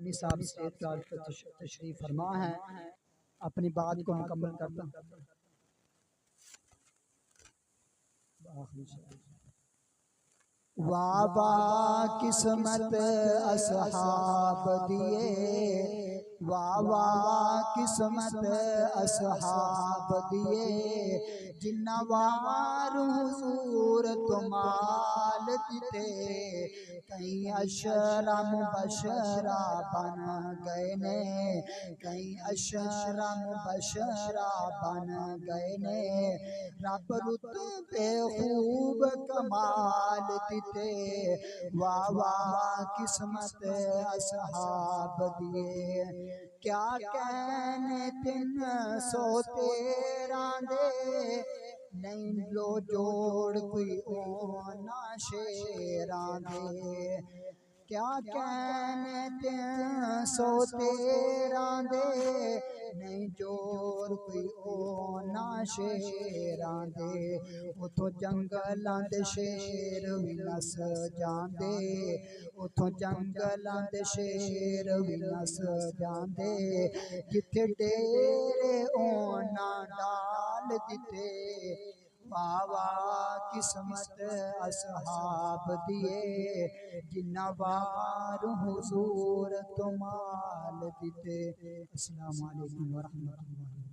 निसाब से तशरीफ फरमा है। अपनी बात को मुकम्मल करता हूँ। वाह वाह किस्मत असहाब दिए, वाह वाह किस्मत असहाब दिए, जिन्ना वार हुजूर तुमाल दिते, कहीं अशरा मुबशरा बन गए ने, कहीं अशरा मुबशरा बन गए ने, रब रुतबे खूब कमाल दिते, वाह वाह किस्मत असहाब दिए। क्या कहने 313 दे, नहीं लो जोड़ कोई ओना शेरां दे, क्या कहने 313 दे, नहीं जोर कोई ओना शेरां दे, उथों जंगलां दे शेर भी नस जांदे, उथों जंगलां दे शेर भी नस जांदे, जिथे डेरे ओना डाल दिते, वाह वाह किस्मत असहाब दिए, जिन्ना वार हुजूर तुमाल दिते। अस्सलामु अलैकुम व रहमतुल्लाह।